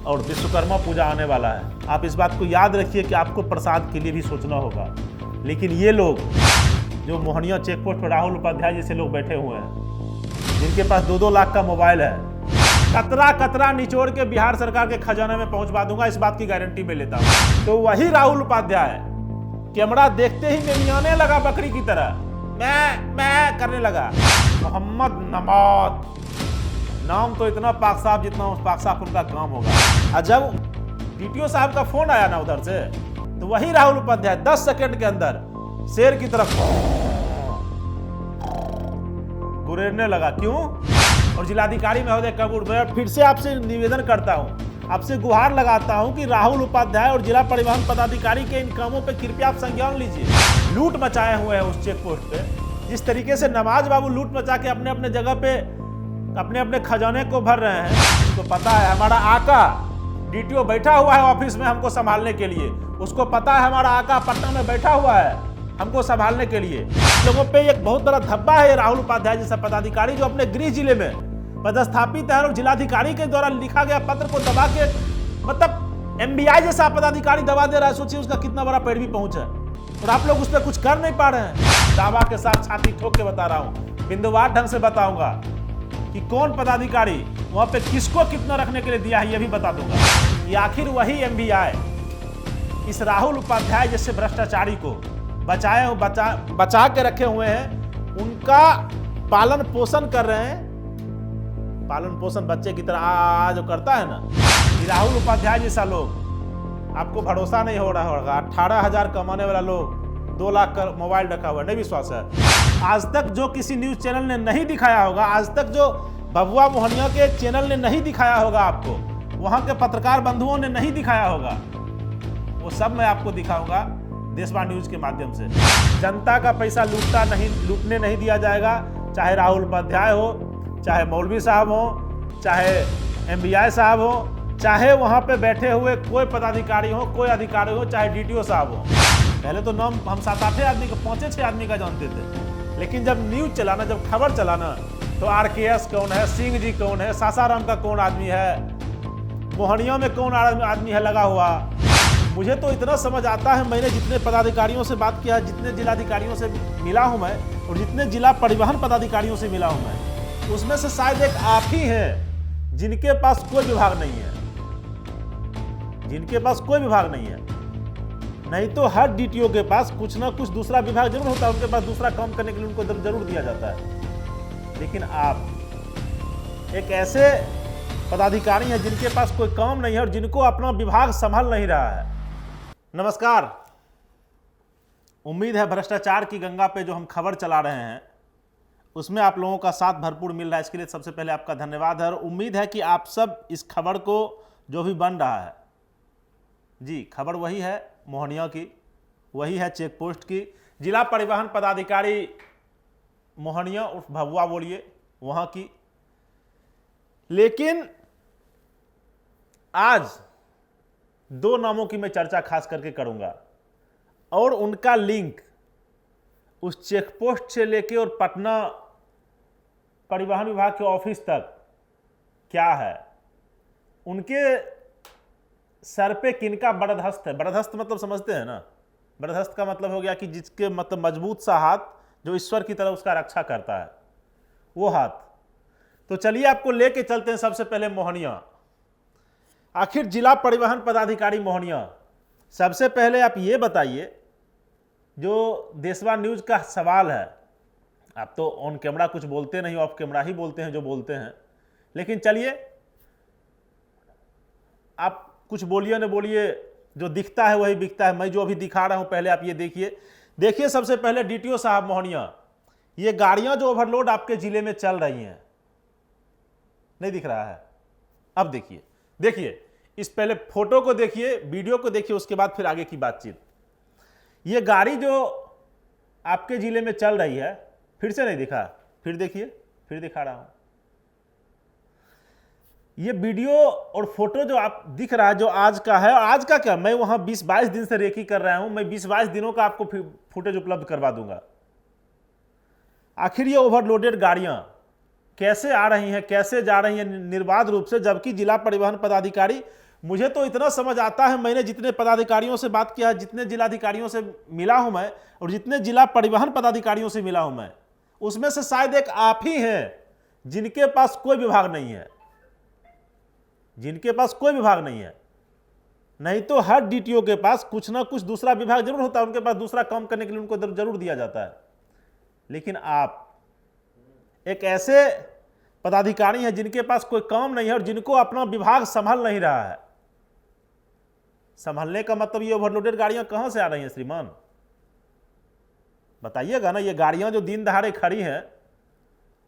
और विश्वकर्मा पूजा आने वाला है। आप इस बात को याद रखिए कि आपको प्रसाद के लिए भी सोचना होगा। लेकिन ये लोग जो मोहनिया चेक पोस्ट पर राहुल उपाध्याय जैसे लोग बैठे हुए हैं, जिनके पास 2-2 लाख का मोबाइल है, कतरा कतरा निचोड़ के बिहार सरकार के खजाने में पहुंचवा दूंगा, इस बात की गारंटी मैं लेता हूं। तो वही राहुल उपाध्याय कैमरा देखते ही मेमियाने लगा बकरी की तरह, मैं करने लगा। मोहम्मद नमाज नाम तो इतना पाक साफ जितना उस पाक साफ उनका काम होगा। और जब डीटीओ साहब का फोन आया ना उधर से, तो वही राहुल उपाध्याय 10 सेकंड के अंदर शेर की तरफ गुरेरने लगा। क्यों? और जिलाधिकारी महोदय कपूर, मैं फिर से आपसे निवेदन करता हूं, आपसे गुहार लगाता हूं कि राहुल उपाध्याय और जिला परिवहन पदाधिकारी के इन कामों पे कृपया आप संज्ञान लीजिए। लूट मचाए हुए हैं उस चेक पोस्ट पे। जिस तरीके से नमाज बाबू लूट मचा के अपने अपने जगह पे अपने अपने खजाने को भर रहे हैं, तो पता है हमारा आका डीटीओ बैठा हुआ है ऑफिस में हमको संभालने के लिए। उसको पता है हमारा आका पटना में बैठा हुआ है हमको संभालने के लिए। लोगों पे एक बहुत बड़ा धब्बा है राहुल उपाध्याय जैसा पदाधिकारी, जो अपने गृह जिले में पदस्थापित है और जिलाधिकारी के द्वारा लिखा गया पत्र को दबा के, मतलब एमबीआई जैसा पदाधिकारी दबा दे रहा है। सोचिए उसका कितना बड़ा पैरवी पहुंच है, और आप लोग उस पर कुछ कर नहीं पा रहे हैं। दावा के साथ छाती ठोक के बता रहा हूं, बिंदुवार ढंग से बताऊंगा कि कौन पदाधिकारी वहां पे किसको कितना रखने के लिए दिया है, यह भी बता दूंगा। कि आखिर वही एमबीआई इस राहुल उपाध्याय जैसे भ्रष्टाचारी को बचा के रखे हुए हैं, उनका पालन पोषण कर रहे हैं। पालन पोषण बच्चे की तरह जो करता है ना, राहुल उपाध्याय जैसा लोग, आपको भरोसा नहीं हो रहा होगा। 18,000 कमाने वाला लोग 2 लाख का मोबाइल रखा हुआ, नहीं विश्वास है? आज तक जो किसी न्यूज चैनल ने नहीं दिखाया होगा, आज तक जो बबुआ मोहनिया के चैनल ने नहीं दिखाया होगा, आपको वहां के पत्रकार बंधुओं ने नहीं दिखाया होगा, वो सब मैं आपको दिखाऊंगा देशवा न्यूज के माध्यम से। जनता का पैसा लूटने नहीं दिया जाएगा, चाहे राहुल उपाध्याय हो, चाहे मौलवी साहब हो, चाहे एमबीआई साहब हो, चाहे वहां पे बैठे हुए कोई पदाधिकारी हो, कोई अधिकारी हो, चाहे डीटीओ साहब हो। पहले तो नाम हम 7-8 आदमी का, 5-6 आदमी का जानते थे, लेकिन जब न्यूज चलाना, जब खबर चलाना, तो आरकेएस कौन है, सिंह जी कौन है, सासाराम का कौन आदमी है, मोहनिया में कौन आदमी है लगा हुआ। मुझे तो इतना समझ आता है, मैंने जितने पदाधिकारियों से बात किया, जितने जिलाधिकारियों से मिला हूं मैं, और जितने जिला परिवहन पदाधिकारियों से मिला हूं मैं, उसमें से शायद एक आप ही हैं जिनके पास कोई विभाग नहीं है, जिनके पास कोई विभाग नहीं है। नहीं तो हर डीटीओ के पास कुछ ना कुछ दूसरा विभाग जरूर होता है, उनके पास दूसरा काम करने के लिए उनको जरूर दिया जाता है। लेकिन आप एक ऐसे पदाधिकारी हैं जिनके पास कोई काम नहीं है और जिनको अपना विभाग संभाल नहीं रहा है। नमस्कार, उम्मीद है भ्रष्टाचार की गंगा पे जो हम खबर चला रहे हैं उसमें आप लोगों का साथ भरपूर मिल रहा है। इसके लिए सबसे पहले आपका धन्यवाद है, और उम्मीद है कि आप सब इस खबर को जो भी बन रहा है, जी खबर वही है मोहनिया की, वही है चेक पोस्ट की। जिला परिवहन पदाधिकारी मोहनिया उर्फ भभुआ बोलिए वहां की। लेकिन आज 2 नामों की मैं चर्चा खास करके करूंगा, और उनका लिंक उस चेक पोस्ट से लेके और पटना परिवहन विभाग के ऑफिस तक क्या है, उनके सर पे किनका बरदहस्त है। बरदहस्त मतलब समझते हैं ना? बरदहस्त का मतलब हो गया कि जिसके मतलब मजबूत सा हाथ जो ईश्वर की तरह उसका रक्षा करता है, वो हाथ। तो चलिए आपको लेके चलते हैं सबसे पहले मोहनिया। आखिर जिला परिवहन पदाधिकारी मोहनिया, सबसे पहले आप ये बताइए, जो देशवा न्यूज का सवाल है, आप तो ऑन कैमरा कुछ बोलते नहीं, ऑफ कैमरा ही बोलते हैं जो बोलते हैं, लेकिन चलिए आप कुछ बोलिए न बोलिए, जो दिखता है वही बिकता है। मैं जो अभी दिखा रहा हूं पहले आप ये देखिए। सबसे पहले डीटीओ साहब मोहनिया, ये गाड़ियां जो ओवरलोड आपके जिले में चल रही हैं, नहीं दिख रहा है? अब देखिए इस पहले फोटो को देखिए, वीडियो को देखिए, उसके बाद फिर आगे की बातचीत। ये गाड़ी जो आपके जिले में चल रही है, फिर से नहीं दिखा, फिर देखिए, फिर दिखा रहा हूं। ये वीडियो और फोटो जो आप दिख रहा है, जो आज का है, और आज का क्या, मैं वहां 20-22 दिन से रेकी कर रहा हूं, मैं 20-22 दिनों का आपको फुटेज उपलब्ध करवा दूंगा। आखिर ये ओवरलोडेड गाड़ियां कैसे आ रही हैं, कैसे जा रही हैं निर्बाध रूप से, जबकि जिला परिवहन पदाधिकारी मुझे तो इतना समझ आता है, मैंने जितने पदाधिकारियों से बात किया है, जितने जिलाधिकारियों से मिला हूं मैं, और जितने जिला परिवहन पदाधिकारियों से मिला हूं मैं, उसमें से शायद एक आप ही हैं जिनके पास कोई विभाग नहीं है, जिनके पास कोई विभाग नहीं है। नहीं तो हर डीटीओ के पास कुछ ना कुछ दूसरा विभाग जरूर होता है, उनके पास दूसरा काम करने के लिए उनको जरूर दिया जाता है। लेकिन आप एक ऐसे पदाधिकारी हैं जिनके पास कोई काम नहीं है और जिनको अपना विभाग संभाल नहीं रहा है। संभालने का मतलब ये ओवरलोडेड गाड़ियां कहां से आ रही हैं श्रीमान, बताइएगा ना। ये गाड़ियां जो दिन दहाड़े खड़ी हैं,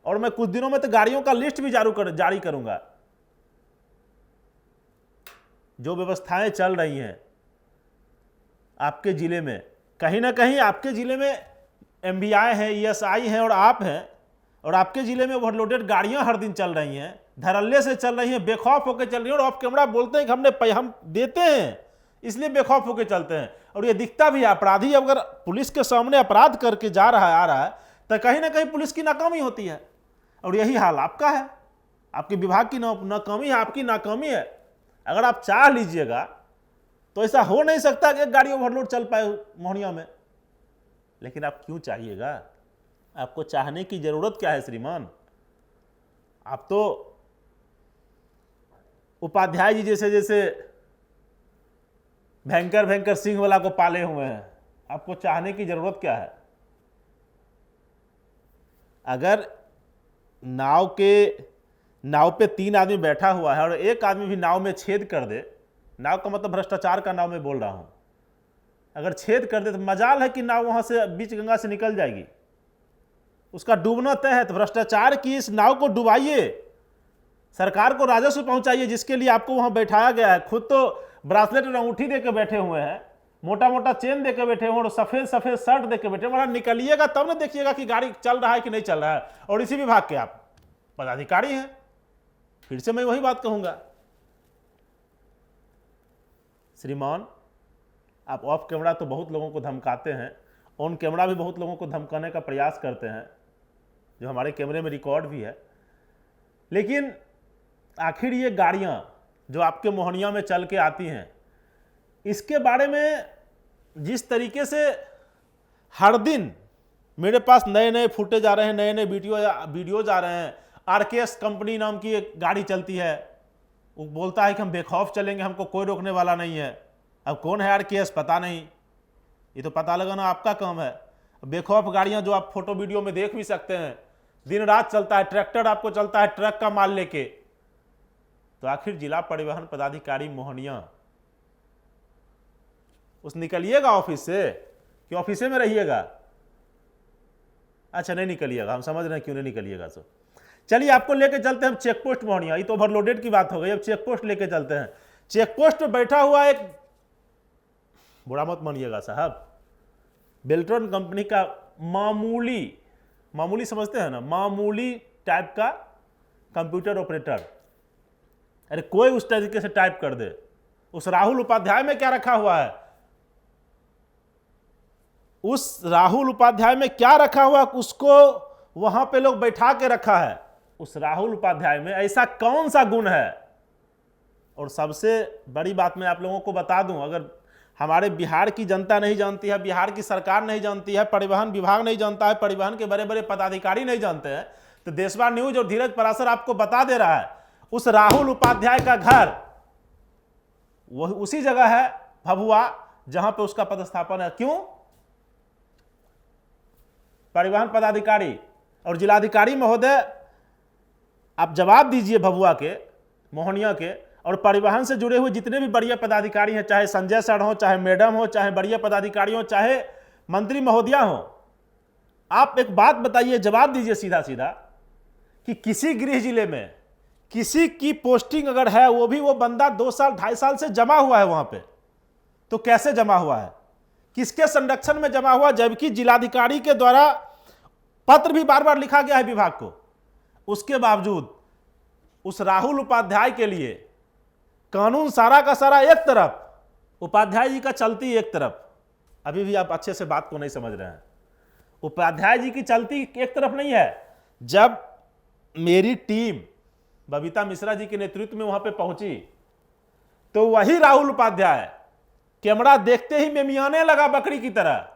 और मैं कुछ दिनों में तो गाड़ियों का लिस्ट भी जारी करूंगा। जो व्यवस्थाएं चल रही हैं आपके जिले में, कहीं ना कहीं आपके जिले में एमबीआई हैं, ईएसआई हैं और आप हैं, और आपके जिले में ओवरलोडेड गाड़ियां हर दिन चल रही हैं, धड़ल्ले से चल रही हैं, बेखौफ होकर चल रही हैं, और ऑफ कैमरा बोलते हैं कि हम देते हैं इसलिए बेखौफ होकर चलते हैं। और ये दिखता भी है, अपराधी अगर पुलिस के सामने अपराध करके आ रहा है तो कहीं ना कहीं पुलिस की नाकामी होती है। और यही हाल आपका है, आपके विभाग की नाकामी है, आपकी नाकामी है। अगर आप चाह लीजिएगा तो ऐसा हो नहीं सकता कि एक गाड़ी ओवरलोड चल पाए मोहनिया में। लेकिन आप क्यों चाहिएगा, आपको चाहने की जरूरत क्या है श्रीमान। आप तो उपाध्याय जी जैसे भयंकर सिंह वाला को पाले हुए हैं, आपको चाहने की जरूरत क्या है। अगर नाव पे 3 आदमी बैठा हुआ है और एक आदमी भी नाव में छेद कर दे, नाव का मतलब भ्रष्टाचार का नाव में बोल रहा हूं, अगर छेद कर दे तो मजाल है कि नाव वहां से बीच गंगा से निकल जाएगी, उसका डूबना तय है। तो भ्रष्टाचार की इस नाव को डुबाइए, सरकार को राजस्व पहुंचाइए जिसके लिए आपको वहां बैठाया गया है। खुद तो ब्रासलेट और अंगूठी देकर बैठे हुए हैं, मोटा मोटा चेन देकर बैठे हुए हैं, और सफेद शर्ट देकर बैठे हुए। निकलिएगा तब ना देखिएगा कि गाड़ी चल रहा है कि नहीं चल रहा है। और इसी विभाग के आप पदाधिकारी हैं। फिर से मैं वही बात कहूंगा श्रीमान, आप ऑफ कैमरा तो बहुत लोगों को धमकाते हैं, ऑन कैमरा भी बहुत लोगों को धमकाने का प्रयास करते हैं, जो हमारे कैमरे में रिकॉर्ड भी है। लेकिन आखिर ये गाड़ियां जो आपके मोहनिया में चल के आती हैं, इसके बारे में जिस तरीके से हर दिन मेरे पास नए फुटेज आ रहे हैं, नए वीडियोज आ रहे हैं। आरकेएस कंपनी नाम की एक गाड़ी चलती है, वो बोलता है कि हम बेखौफ चलेंगे, हमको कोई रोकने वाला नहीं है। अब कौन है आरकेएस पता नहीं, ये तो पता लगाना आपका काम है। बेखौफ गाड़ियां जो आप फोटो वीडियो में देख भी सकते हैं, दिन रात चलता है, ट्रैक्टर आपको चलता है ट्रक का माल लेके। तो आखिर जिला परिवहन पदाधिकारी मोहनिया, उस निकलिएगा ऑफिस से कि ऑफिस में रहिएगा। अच्छा नहीं निकलिएगा, हम समझ रहे हैं क्यों नहीं निकलिएगा। सो चलिए आपको लेके चलते हैं हम चेक पोस्ट मोहनिया। ये तो ओवरलोडेड की बात हो गई, अब चेक पोस्ट लेके चलते हैं। चेक पोस्ट पे बैठा हुआ एक, बुरा मत मानिएगा साहब, बेल्ट्रॉन कंपनी का मामूली समझते हैं ना, मामूली टाइप का कंप्यूटर ऑपरेटर। अरे कोई उस तरीके से टाइप कर दे। उस राहुल उपाध्याय में क्या रखा हुआ है, उस राहुल उपाध्याय में क्या रखा हुआ, उसको वहां पे लोग बैठा के रखा है। उस राहुल उपाध्याय में ऐसा कौन सा गुण है। और सबसे बड़ी बात मैं आप लोगों को बता दूं, अगर हमारे बिहार की जनता नहीं जानती है, बिहार की सरकार नहीं जानती है, परिवहन विभाग नहीं जानता है, परिवहन के बड़े बड़े पदाधिकारी नहीं जानते हैं, तो देशवार न्यूज और धीरज पराशर आपको बता दे रहा है। उस राहुल उपाध्याय का घर वह उसी जगह है भभुआ, जहां पे उसका पदस्थापन है। क्यों? परिवहन पदाधिकारी और जिलाधिकारी महोदय, आप जवाब दीजिए भभुआ के, मोहनिया के और परिवहन से जुड़े हुए जितने भी बढ़िया पदाधिकारी हैं, चाहे संजय सर हो, चाहे मैडम हो, चाहे बढ़िया पदाधिकारी हो, चाहे मंत्री महोदया हो, आप एक बात बताइए, जवाब दीजिए सीधा सीधा कि किसी गृह जिले में किसी की पोस्टिंग अगर है, वो भी वो बंदा 2 साल 2.5 साल से जमा हुआ है वहां पे, तो कैसे जमा हुआ है, किसके संरक्षण में जमा हुआ, जबकि जिलाधिकारी के द्वारा पत्र भी बार बार लिखा गया है विभाग को। उसके बावजूद उस राहुल उपाध्याय के लिए कानून सारा का सारा एक तरफ, उपाध्याय जी का चलती एक तरफ। अभी भी आप अच्छे से बात को नहीं समझ रहे हैं। उपाध्याय जी की चलती एक तरफ नहीं है। जब मेरी टीम बबीता मिश्रा जी के नेतृत्व में वहां पे पहुंची तो वही राहुल उपाध्याय कैमरा देखते ही मेमियाने लगा बकरी की तरह,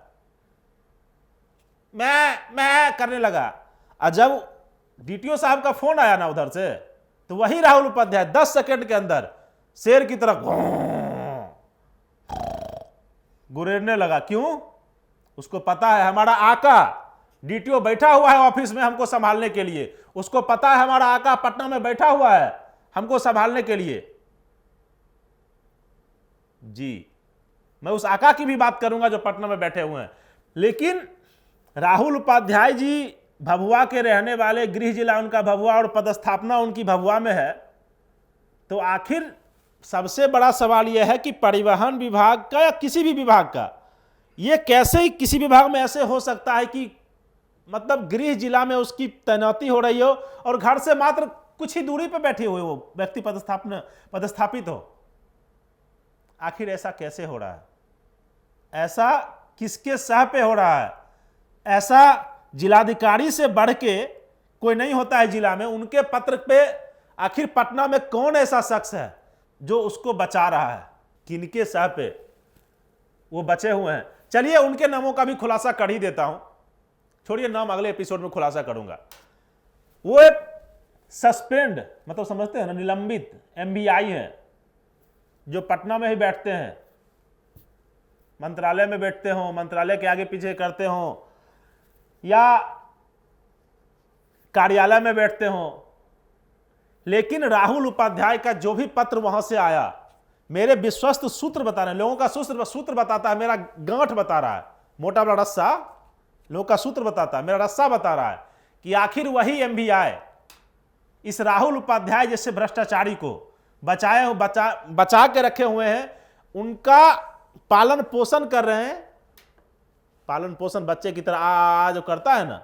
मैं करने लगा। और जब डीटीओ साहब का फोन आया ना उधर से, तो वही राहुल उपाध्याय 10 सेकंड के अंदर शेर की तरह गुरेरने लगा। क्यों? उसको पता है हमारा आका डीटीओ बैठा हुआ है ऑफिस में हमको संभालने के लिए, उसको पता है हमारा आका पटना में बैठा हुआ है हमको संभालने के लिए। जी, मैं उस आका की भी बात करूंगा जो पटना में बैठे हुए हैं। लेकिन राहुल उपाध्याय जी भभुआ के रहने वाले, गृह जिला उनका भभुआ और पदस्थापना उनकी भभुआ में है। तो आखिर सबसे बड़ा सवाल यह है कि परिवहन विभाग का या किसी भी विभाग का, यह कैसे ही किसी विभाग में ऐसे हो सकता है कि मतलब गृह जिला में उसकी तैनाती हो रही हो और घर से मात्र कुछ ही दूरी पर बैठे हुए वो व्यक्ति पदस्थापित हो। आखिर ऐसा कैसे हो रहा है? ऐसा किसके सह पे हो रहा है? ऐसा जिलाधिकारी से बढ़ के कोई नहीं होता है जिला में। उनके पत्र पे आखिर पटना में कौन ऐसा शख्स है जो उसको बचा रहा है? किनके सह पे वो बचे हुए हैं? चलिए उनके नामों का भी खुलासा कर ही देता हूं, छोड़िए नाम अगले एपिसोड में खुलासा करूंगा। वो एक सस्पेंड, मतलब समझते हैं ना, निलंबित एमबीआई हैं जो पटना में ही बैठते हैं, मंत्रालय में बैठते हो, मंत्रालय के आगे पीछे करते हो या कार्यालय में बैठते हो। लेकिन राहुल उपाध्याय का जो भी पत्र वहां से आया, मेरे विश्वस्त सूत्र बता रहे हैं, लोगों का सूत्र बताता है, मेरा गांठ बता रहा है, मोटा बड़ा रस्सा लोगों का सूत्र बताता है, मेरा रस्सा बता रहा है कि आखिर वही एमबीआई इस राहुल उपाध्याय जैसे भ्रष्टाचारी को बचा के रखे हुए हैं, उनका पालन पोषण कर रहे हैं। पालन पोषण बच्चे की तरह आ जो करता है ना,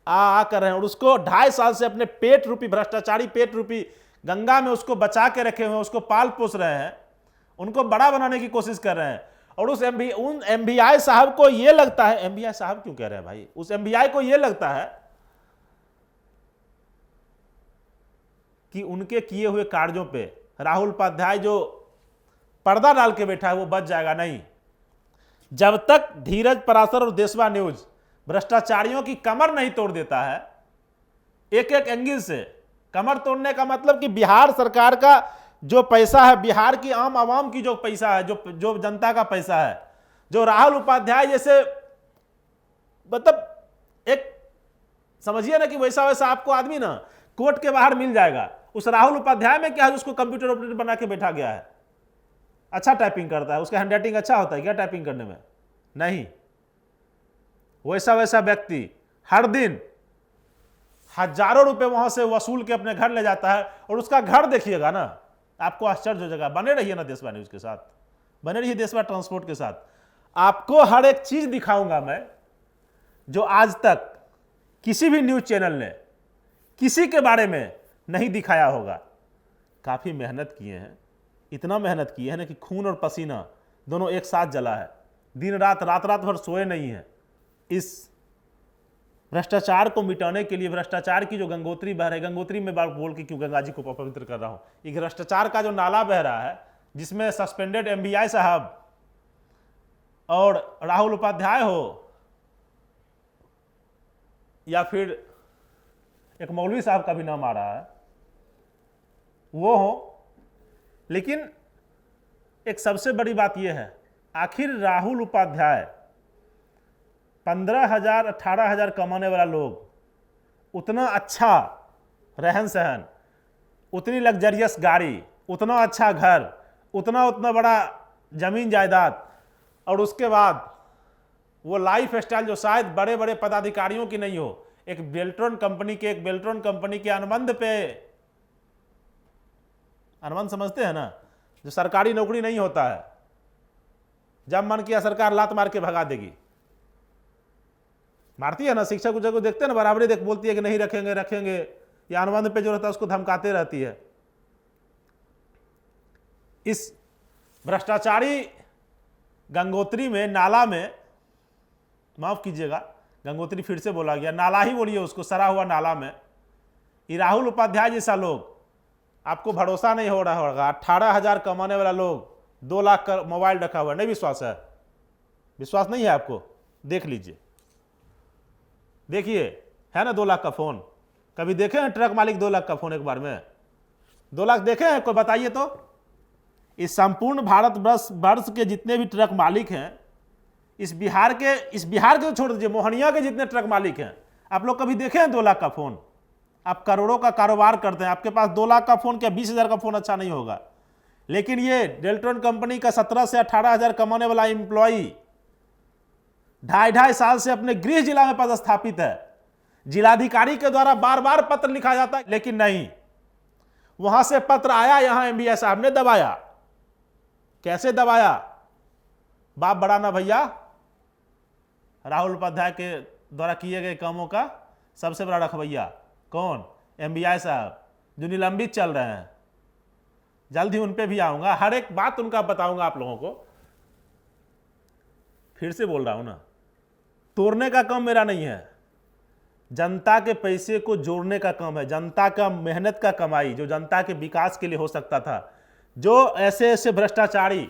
आ कर रहे हैं, और उसको 2.5 साल से अपने पेट रूपी भ्रष्टाचारी पेट रूपी गंगा में उसको बचा के रखे हुए हैं, उसको पाल पोस रहे हैं, उनको बड़ा बनाने की कोशिश कर रहे हैं। और उन एमबीआई साहब को यह लगता है, एमबीआई साहब क्यों कह रहे हैं भाई, उस एमबीआई को यह लगता है कि उनके किए हुए कार्यों पे राहुल उपाध्याय जो पर्दा डाल के बैठा है वो बच जाएगा। नहीं, जब तक धीरज पराशर और देशवा न्यूज भ्रष्टाचारियों की कमर नहीं तोड़ देता है, एक एक एंगल से, कमर तोड़ने का मतलब कि बिहार सरकार का जो पैसा है, बिहार की आम आवाम की जो पैसा है, जो जनता का पैसा है, जो राहुल उपाध्याय जैसे, मतलब एक समझिए ना कि वैसा आपको आदमी ना कोर्ट के बाहर मिल जाएगा। उस राहुल उपाध्याय में क्या है, उसको कंप्यूटर ऑपरेटर बना के बैठा गया है, अच्छा टाइपिंग करता है, उसका हैंडराइटिंग अच्छा होता है क्या टाइपिंग करने में? नहीं, वैसा व्यक्ति हर दिन हजारों रुपए वहां से वसूल के अपने घर ले जाता है, और उसका घर देखिएगा ना, आपको आश्चर्य हो जाएगा। बने रहिए ना देशवा न्यूज के साथ, बने रहिए देशवा ट्रांसपोर्ट के साथ, आपको हर एक चीज दिखाऊंगा मैं जो आज तक किसी भी न्यूज चैनल ने किसी के बारे में नहीं दिखाया होगा। काफी मेहनत किए हैं, इतना मेहनत किए हैं ना कि खून और पसीना दोनों एक साथ जला है, दिन रात भर सोए नहीं है। इस भ्रष्टाचार को मिटाने के लिए, भ्रष्टाचार की जो गंगोत्री बह रही है, गंगोत्री में बार बोल के क्यों गंगा जी को पवित्र कर रहा हूं, एक भ्रष्टाचार का जो नाला बह रहा है जिसमें सस्पेंडेड एमबीआई साहब और राहुल उपाध्याय हो या फिर एक मौलवी साहब का भी नाम आ रहा है, वो हो। लेकिन एक सबसे बड़ी बात यह है, आखिर राहुल उपाध्याय 15,000 18,000 कमाने वाला लोग, उतना अच्छा रहन सहन, उतनी लग्जरियस गाड़ी, उतना अच्छा घर, उतना बड़ा जमीन जायदाद, और उसके बाद वो लाइफ स्टाइल जो शायद बड़े बड़े पदाधिकारियों की नहीं हो, एक बेल्ट्रॉन कंपनी के अनुबंध पे, अनुबंध समझते हैं ना, जो सरकारी नौकरी नहीं होता है, जब मन किया सरकार लात मार के भगा देगी, मारती है ना, शिक्षक को देखते हैं ना, बराबरी देख बोलती है कि नहीं रखेंगे, या अनुबंध पे जो रहता है उसको धमकाते रहती है। इस भ्रष्टाचारी गंगोत्री में, नाला में, माफ कीजिएगा गंगोत्री फिर से बोला गया, नाला ही बोलिए उसको, सरा हुआ नाला में, ये राहुल उपाध्याय जैसा लोग आपको भरोसा नहीं हो रहा होगा, 18,000 कमाने वाला लोग 2 लाख का मोबाइल रखा हुआ है, नहीं विश्वास है? विश्वास नहीं है आपको? देख लीजिए, देखिए, है ना 2 लाख का फोन? कभी देखे हैं ट्रक मालिक 2 लाख का फोन एक बार में? 2 लाख देखे हैं कोई? बताइए तो। इस संपूर्ण भारत वर्ष के जितने भी ट्रक मालिक हैं, इस बिहार के तो छोड़ दीजिए, मोहनिया के जितने ट्रक मालिक हैं, आप लोग कभी देखे हैं 2 लाख का फोन? आप करोड़ों का कारोबार करते हैं, आपके पास 2 लाख का फोन क्या 20,000 का फोन अच्छा नहीं होगा? लेकिन ये डेल्ट्रॉन कंपनी का 17 से 18,000 कमाने वाला एम्प्लॉई 2.5 साल से अपने गृह जिला में पदस्थापित है। जिलाधिकारी के द्वारा बार बार पत्र लिखा जाता है, लेकिन नहीं, वहां से पत्र आया, यहां एमबीआई साहब ने दबाया। कैसे दबाया? बाप बड़ा ना भैया, राहुल उपाध्याय के द्वारा किए गए कामों का सबसे बड़ा रखवैया कौन? एमबीआई साहब, जो निलंबित चल रहे हैं। जल्द ही उन पे भी आऊंगा, हर एक बात उनका बताऊंगा आप लोगों को। फिर से बोल रहा हूं ना, तोड़ने का काम मेरा नहीं है, जनता के पैसे को जोड़ने का काम है। जनता का मेहनत का कमाई जो जनता के विकास के लिए हो सकता था, जो ऐसे ऐसे भ्रष्टाचारी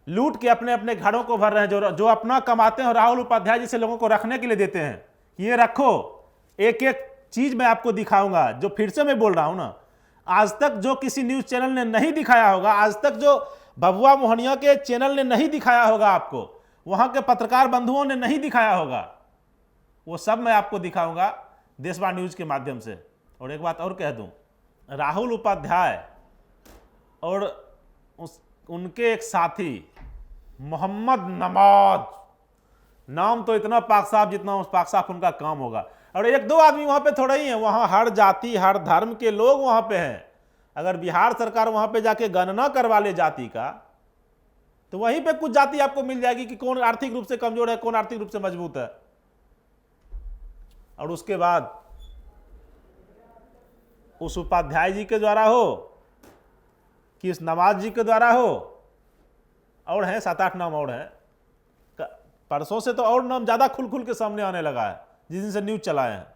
लूट के अपने अपने घरों को भर रहे हैं, जो अपना कमाते हैं, राहुल उपाध्याय जैसे लोगों को रखने के लिए देते हैं, ये रखो। एक एक चीज मैं आपको दिखाऊंगा, जो फिर से मैं बोल रहा हूं ना, आज तक जो किसी न्यूज चैनल ने नहीं दिखाया होगा, आज तक जो भभुआ मोहनिया के चैनल ने नहीं दिखाया होगा, आपको वहां के पत्रकार बंधुओं ने नहीं दिखाया होगा, वो सब मैं आपको दिखाऊंगा देशवा न्यूज के माध्यम से। और एक बात और कह दूं, राहुल उपाध्याय और उनके एक साथी मोहम्मद नमाज, नाम तो इतना पाक साफ जितना उस पाक साफ उनका काम होगा। और 1-2 आदमी वहां पे थोड़ा ही है, वहां हर जाति हर धर्म के लोग वहां पे हैं। अगर बिहार सरकार वहां पे जाके गणना करवा ले जाति का, तो वहीं पे कुछ जाति आपको मिल जाएगी कि कौन आर्थिक रूप से कमजोर है, कौन आर्थिक रूप से मजबूत है। और उसके बाद उस उपाध्याय जी के द्वारा हो कि इस नवाज जी के द्वारा हो, और हैं 7-8 नाम और हैं, परसों से तो और नाम ज्यादा खुल खुल के सामने आने लगा है जिस दिन से न्यूज चलाए हैं।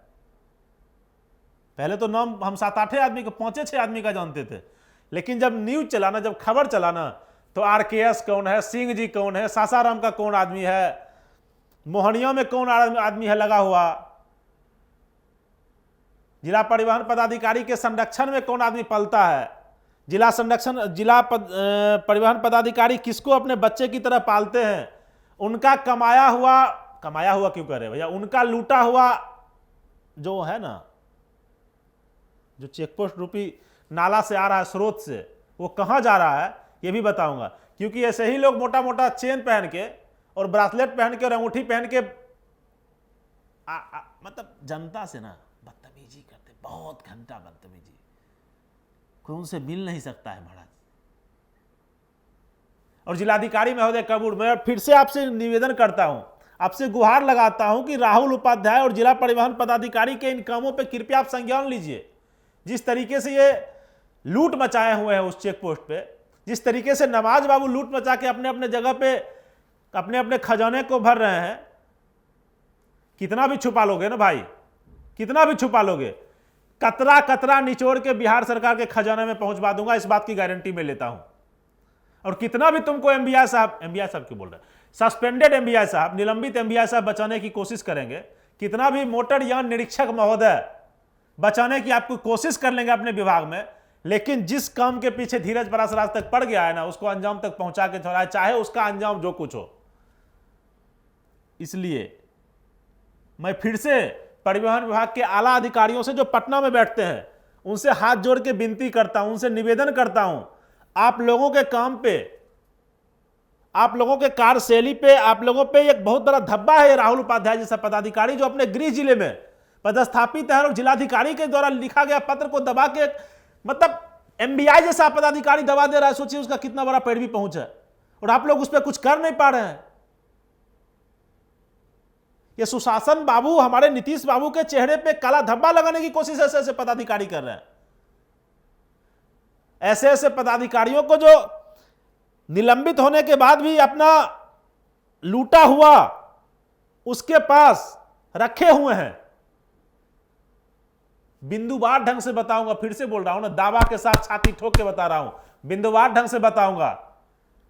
पहले तो नाम हम 7-8 आदमी का, 5-6 आदमी का जानते थे, लेकिन जब न्यूज चलाना, जब खबर चलाना, तो आरकेएस कौन है, सिंह जी कौन है, सासाराम का कौन आदमी है, मोहनिया में कौन आदमी है लगा हुआ, जिला परिवहन पदाधिकारी के संरक्षण में कौन आदमी पलता है, जिला परिवहन पदाधिकारी किसको अपने बच्चे की तरह पालते हैं, उनका कमाया हुआ क्यों कह रहे भैया, उनका लूटा हुआ जो है ना, जो चेकपोस्ट रूपी नाला से आ रहा है, स्रोत से, वो कहां जा रहा है ये भी बताऊंगा। क्योंकि ऐसे ही लोग मोटा मोटा चेन पहन के और ब्रासलेट पहन के और अंगूठी पहन के मतलब जनता से ना बदतमीजी करते, बहुत घंटा बदतमीजी, कोई उनसे मिल नहीं सकता है महाराज। और जिलाधिकारी महोदय कबूर, मैं फिर से आपसे निवेदन करता हूं, आपसे गुहार लगाता हूं कि राहुल उपाध्याय और जिला परिवहन पदाधिकारी के इन कामों पे कृपया आप संज्ञान लीजिए। जिस तरीके से ये लूट मचाए हुए हैं उस चेक पोस्ट पे, जिस तरीके से नवाज बाबू लूट मचा के अपने अपने जगह पे अपने अपने खजाने को भर रहे हैं, कितना भी छुपा लोगे ना भाई, कितना भी छुपा लोगे, कतरा कतरा निचोड़ के बिहार सरकार के खजाने में पहुंचवा दूंगा, इस बात की गारंटी मैं लेता हूं। और कितना भी तुमको एमबीआई साहब क्यों बोल रहे हैं, सस्पेंडेड एमबीआई साहब, निलंबित एमबीआई साहब बचाने की कोशिश करेंगे, कितना भी मोटरयान निरीक्षक महोदय बचाने की आपको कोशिश कर लेंगे अपने विभाग में, लेकिन जिस काम के पीछे धीरज परासर तक पड़ गया है ना, उसको अंजाम तक पहुंचा के छोड़ा है, चाहे उसका अंजाम जो कुछ हो। इसलिए मैं फिर से परिवहन विभाग के आला अधिकारियों से जो पटना में बैठते हैं, उनसे हाथ जोड़ के विनती करता हूं, उनसे निवेदन करता हूं, आप लोगों के काम पे, आप लोगों के कार्यशैली पे, आप लोगों पे एक बहुत बड़ा धब्बा है राहुल उपाध्याय जैसा पदाधिकारी, जो अपने गृह जिले में पदस्थापित है और जिलाधिकारी के द्वारा लिखा गया पत्र को दबा के, मतलब एमबीआई जैसा पदाधिकारी दबा दे रहा है। सोचिए उसका कितना बड़ा पैरवी पहुंच है, और आप लोग उस पर कुछ कर नहीं पा रहे हैं। ये सुशासन बाबू, हमारे नीतीश बाबू के चेहरे पे काला धब्बा लगाने की कोशिश ऐसे ऐसे पदाधिकारी कर रहे हैं। ऐसे ऐसे पदाधिकारियों को जो निलंबित होने के बाद भी अपना लूटा हुआ उसके पास रखे हुए हैं, बिंदुवार ढंग से बताऊंगा, फिर से बोल रहा हूं ना, दावा के साथ छाती ठोक के बता रहा हूं, बिंदुवार ढंग से बताऊंगा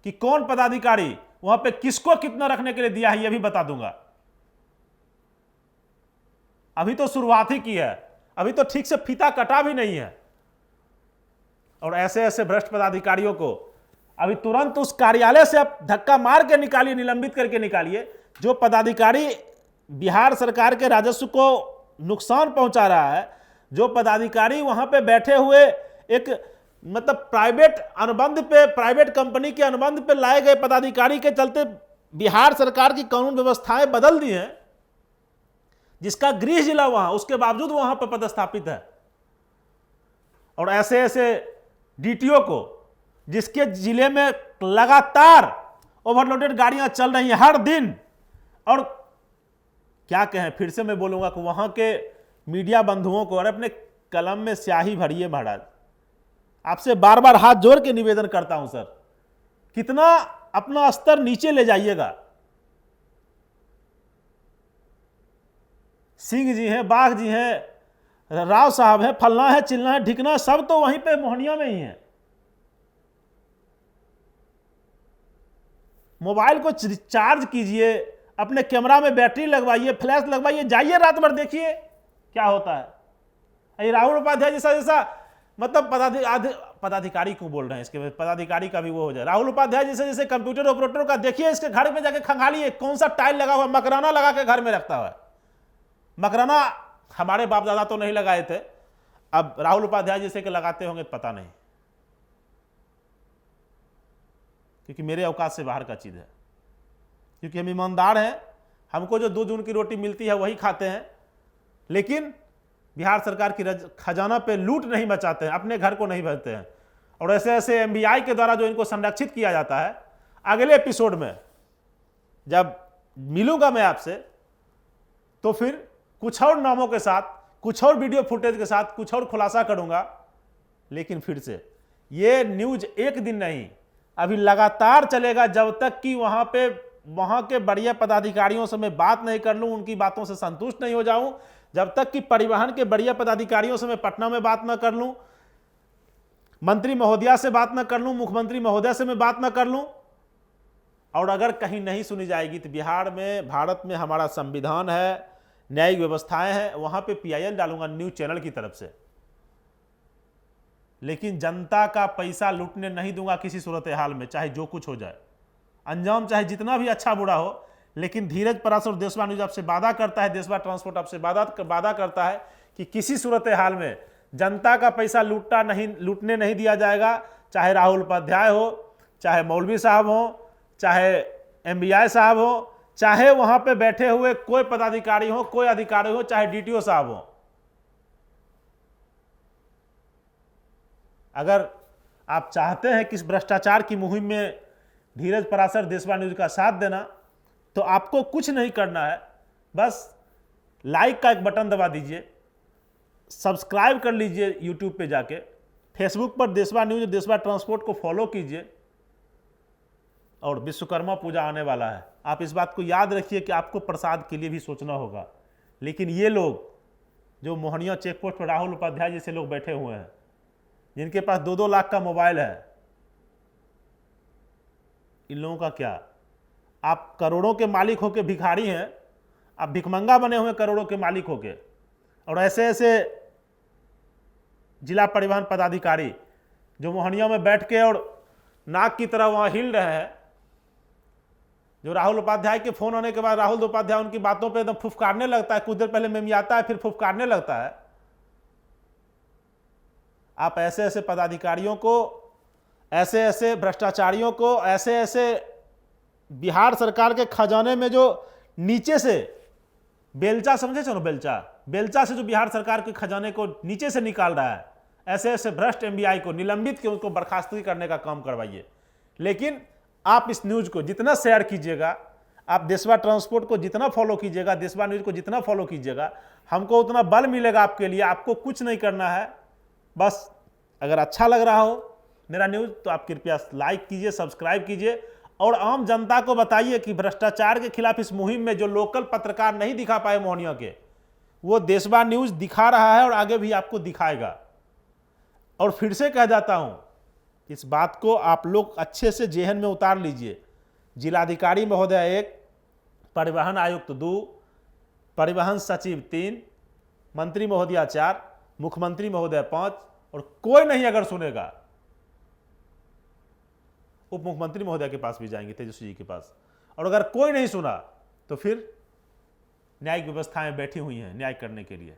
कि कौन पदाधिकारी वहां पे किसको कितना रखने के लिए दिया है, यह भी बता दूंगा। अभी तो शुरुआत ही की है, अभी तो ठीक से फीता कटा भी नहीं है। और ऐसे ऐसे भ्रष्ट पदाधिकारियों को अभी तुरंत उस कार्यालय से आप धक्का मार के निकालिए, निलंबित करके निकालिए। जो पदाधिकारी बिहार सरकार के राजस्व को नुकसान पहुंचा रहा है, जो पदाधिकारी वहां पे बैठे हुए एक मतलब प्राइवेट अनुबंध पे, प्राइवेट कंपनी के अनुबंध पे लाए गए पदाधिकारी के चलते बिहार सरकार की कानून व्यवस्थाएं बदल दी हैं, जिसका गृह जिला वहां, उसके बावजूद वहां पर पदस्थापित है। और ऐसे ऐसे डीटीओ को, जिसके जिले में लगातार ओवरलोडेड गाड़ियां चल रही हैं हर दिन, और क्या कहें, फिर से मैं बोलूंगा कि वहां के मीडिया बंधुओं को, और अपने कलम में स्याही भरिए महाराज, आपसे बार बार हाथ जोड़ के निवेदन करता हूं सर, कितना अपना स्तर नीचे ले जाइएगा। सिंह जी हैं, बाघ जी हैं, राव साहब हैं, फलना है, चिलना है, ढिकना, सब तो वहीं पे मोहनिया में ही है। मोबाइल को चार्ज कीजिए, अपने कैमरा में बैटरी लगवाइए, फ्लैश लगवाइए, जाइए रात भर देखिए क्या होता है। राहुल उपाध्याय जैसा मतलब पदाधिकारी क्यों बोल रहे हैं, इसके पदाधिकारी का भी वो हो जाए। राहुल उपाध्याय जैसे कंप्यूटर ऑपरेटर का देखिए, इसके घर में जाके खंगालिए, कौन सा टाइल लगा हुआ, मकराना लगा के घर में रखता हुआ है। मकराना हमारे बाप दादा तो नहीं लगाए थे, अब राहुल उपाध्याय जैसे के लगाते होंगे पता नहीं, क्योंकि मेरे औकात से बाहर का चीज है। क्योंकि हम ईमानदार हैं, हमको जो 2 जून की रोटी मिलती है वही खाते हैं, लेकिन बिहार सरकार की खजाना पे लूट नहीं मचाते हैं, अपने घर को नहीं भरते हैं। और ऐसे ऐसे एमबीआई के द्वारा जो इनको संरक्षित किया जाता है, अगले एपिसोड में जब मिलूंगा मैं आपसे, तो फिर कुछ और नामों के साथ, कुछ और वीडियो फुटेज के साथ कुछ और खुलासा करूंगा। लेकिन फिर से ये न्यूज एक दिन नहीं, अभी लगातार चलेगा, जब तक कि वहां के बढ़िया पदाधिकारियों से मैं बात नहीं कर लूं, उनकी बातों से संतुष्ट नहीं हो जाऊं, जब तक कि परिवहन के बढ़िया पदाधिकारियों से मैं पटना में बात ना कर लूं, मंत्री महोदया से बात ना कर लूं, मुख्यमंत्री महोदय से मैं बात ना कर लूं। और अगर कहीं नहीं सुनी जाएगी तो बिहार में, भारत में हमारा संविधान है, न्यायिक व्यवस्थाएं हैं, वहां पे पीआईएल डालूंगा न्यूज चैनल की तरफ से। लेकिन जनता का पैसा लूटने नहीं दूंगा किसी सूरत हाल में, चाहे जो कुछ हो जाए, अंजाम चाहे जितना भी अच्छा बुरा हो। लेकिन धीरज पराशर और देशवा न्यूज आपसे वादा करता है, देशवा ट्रांसपोर्ट आपसे वादा करता है कि किसी सूरत हाल में जनता का पैसा लूटने नहीं दिया जाएगा। चाहे राहुल उपाध्याय हो, चाहे मौलवी साहब हो, चाहे एमबीआई साहब हो, चाहे वहां पे बैठे हुए कोई पदाधिकारी हो, कोई अधिकारी हो, चाहे डीटीओ साहब हो। अगर आप चाहते हैं कि इस भ्रष्टाचार की मुहिम में धीरज पराशर, देशवा न्यूज का साथ देना, तो आपको कुछ नहीं करना है, बस लाइक का एक बटन दबा दीजिए, सब्सक्राइब कर लीजिए यूट्यूब पे जाके, फेसबुक पर देशवा न्यूज, देशवा ट्रांसपोर्ट को फॉलो कीजिए। और विश्वकर्मा पूजा आने वाला है, आप इस बात को याद रखिए कि आपको प्रसाद के लिए भी सोचना होगा। लेकिन ये लोग जो मोहनिया चेकपोस्ट पर राहुल उपाध्याय जैसे लोग बैठे हुए हैं, जिनके पास 2-2 लाख का मोबाइल है, इन लोगों का क्या? आप करोड़ों के मालिक होके भिखारी हैं, आप भिखमंगा बने हुए करोड़ों के मालिक होके। और ऐसे ऐसे जिला परिवहन पदाधिकारी जो मोहनिया में बैठ के और नाक की तरह वहां हिल रहे हैं, जो राहुल उपाध्याय के फोन आने के बाद राहुल उपाध्याय उनकी बातों पे एकदम फुफकारने लगता है, कुछ देर पहले मेमियाता है, फिर फुफकारने लगता है। आप ऐसे ऐसे पदाधिकारियों को, ऐसे ऐसे भ्रष्टाचारियों को, ऐसे ऐसे बिहार सरकार के खजाने में जो नीचे से बेलचा, समझे चलो, बेलचा से जो बिहार सरकार के खजाने को नीचे से निकाल रहा है, ऐसे ऐसे भ्रष्ट एमबीआई को निलंबित के उनको बर्खास्तगी करने का काम करवाइए। लेकिन आप इस न्यूज को जितना शेयर कीजिएगा, आप देशवा ट्रांसपोर्ट को जितना फॉलो कीजिएगा, देशवा न्यूज को जितना फॉलो कीजिएगा, हमको उतना बल मिलेगा आपके लिए। आपको कुछ नहीं करना है, बस अगर अच्छा लग रहा हो मेरा न्यूज तो आप कृपया लाइक कीजिए, सब्सक्राइब कीजिए, और आम जनता को बताइए कि भ्रष्टाचार के खिलाफ इस मुहिम में जो लोकल पत्रकार नहीं दिखा पाए मोहनिया के, वो देशवा न्यूज दिखा रहा है और आगे भी आपको दिखाएगा। और फिर से कह जाता हूं, इस बात को आप लोग अच्छे से जेहन में उतार लीजिए। जिलाधिकारी महोदय 1, परिवहन आयुक्त 2, परिवहन सचिव 3, मंत्री महोदया 4, मुख्यमंत्री महोदय 5, और कोई नहीं अगर सुनेगा, उप मुख्यमंत्री महोदय के पास भी जाएंगे, तेजस्वी जी के पास, और अगर कोई नहीं सुना तो फिर न्यायिक व्यवस्थाएं बैठी हुई हैं न्याय करने के लिए।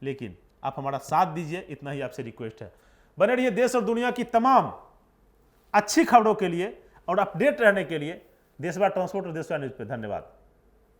लेकिन आप हमारा साथ दीजिए, इतना ही आपसे रिक्वेस्ट है। बने रहिए देश और दुनिया की तमाम अच्छी खबरों के लिए और अपडेट रहने के लिए देशवा ट्रांसपोर्ट और देशवा न्यूज पे। धन्यवाद।